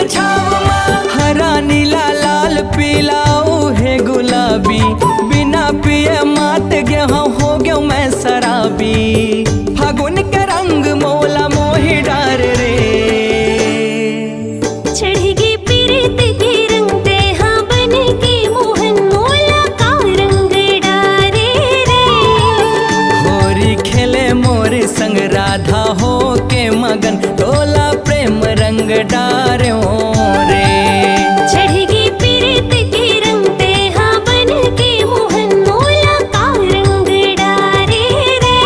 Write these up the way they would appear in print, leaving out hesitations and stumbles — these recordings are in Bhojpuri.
छाव माँ। हरा नीला लाल पीला है गुलाबी, बिना पिए मात गेहूँ हो गयो मैं शराबी। फागुन के रंग मोला मोहि डार रे, चढ़ेगी पीरित के रंग ते हाँ बन के मोहन मोला का रंग डारे रे। होरी खेले मोर संग राधा हो के मगन, तोला प्रेम रंग डार्यो रे। चढ़ेगी पीरित के रंग ते हाँ बन के मोहन मोला का रंग डारे रे।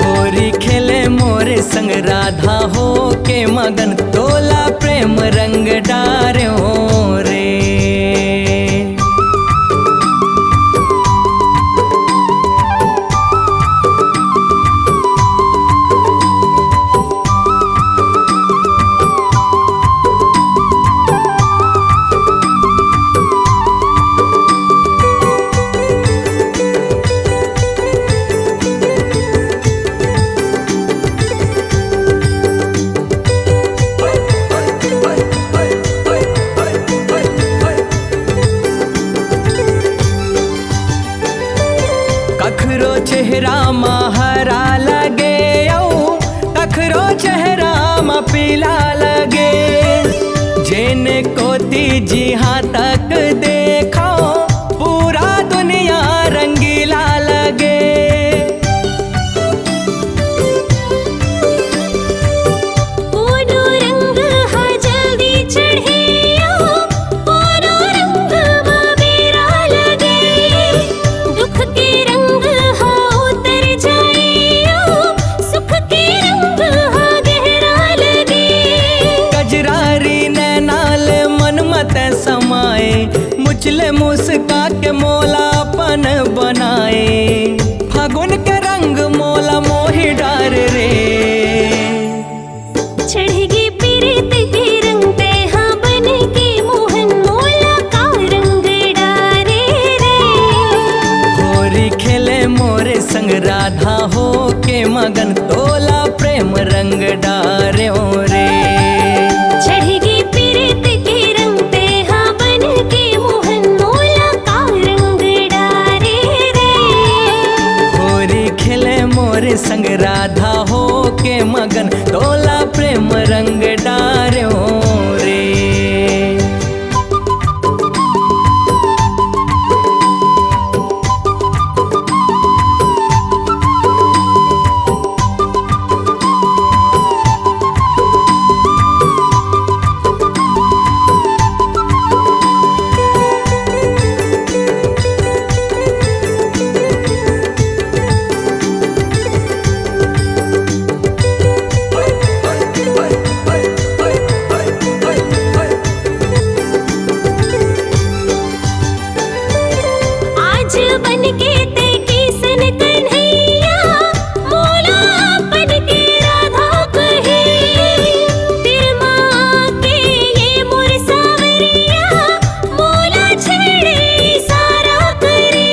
होरी खेले मोर संग राधा हो के मगन, तोला प्रेम रंग डार्यो रे। कखरो चेहरा में हरा लगे कखरो चेहरा में पीला लगे। जेने कोती जिहाँ तक देखो पूरा दुनिया रंगीला लगे। कोनो रंग हाँ जल्दी चढ़े कोनो रंग हाँ बेरा लगे। दुख के रंग हाँ उतर जाए सुख के रंग हाँ गहरा लगे। कजरारी नैनाल मन मत समाए, मुचले मुस्का के मोलापन बनाए। फागुन के रंग मोला मोहि डार रे, चढ़ेगी पीरित के रंग ते हाँ बन के मोहन मोला का रंग डारे रे। होरी खेले मोरे संग राधा हो के मगन, तोला प्रेम रंग डार्यो रे। चढ़ेगी पीरित के रंग ते हाँ बन के मोहन मोला का रंग डारे रे। होरी खेले मोरे संग राधा हो के मगन, तोला प्रेम रंग डार्यो रे। आज बन के ते किसन कन्हैया मोला अपन के राधा कहे। तेरे माँ के ये मोर सावरिया मोला छेड़े सारा करे।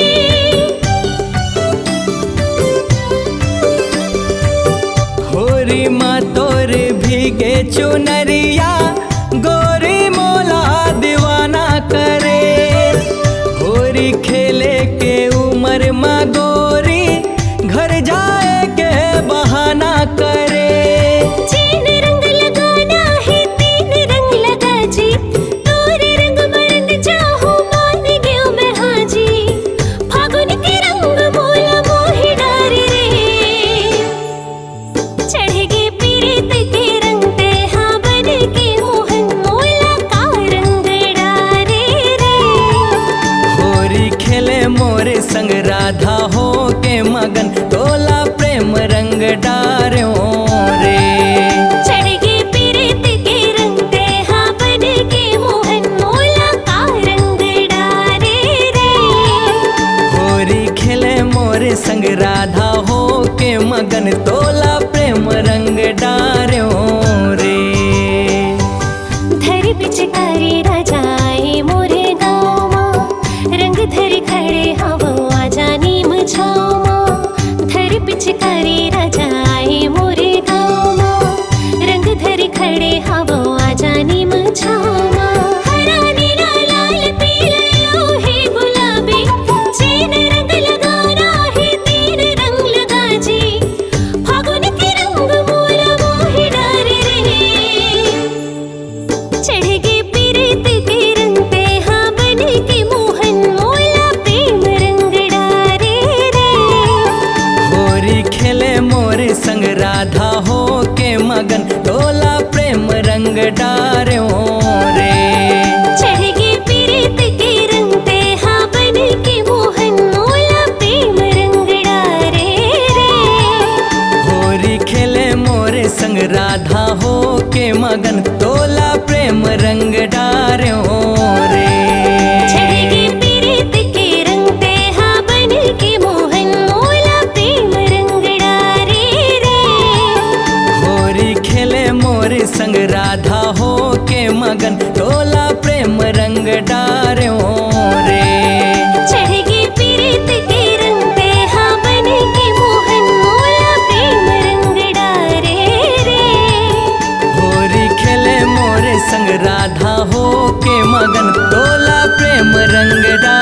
होरी माँ तोर भीगे चुनरिया, गोरी मोला दीवाना करे। होरी खेले के उम्र में गोरी, घर जाए के बहाना करे। तीन रंग लगाना है तीन रंग लगा जी, तोरे रंग मरंग चाहो मान गयो मैं हाजी। फागुन के रंग मोला मोहि डारे रे, चढ़ेगी पीरित के रंग ते हाँ बन के मोहन मोला का रंग डारे रे। होरी खेले मोरे संग राधा हो के मगन, तोला प्रेम रंग डार्यो रे। चढ़ेगी पीरित के रंग ते हाँ बन के मोहन मोला का रंग डारे रे। होरी खेले मोरे संग राधा हो के मगन, तोला प्रेम रंग डार्यो रे। धर पिचकारी राजाए मोरे गाँव माँ, रंग धर खड़े हवो आजा नीम छाँव माँ। धर पिचकारी राजाए मोरे गाँव माँ, रंग धर खड़े हवो आजा नीम रंग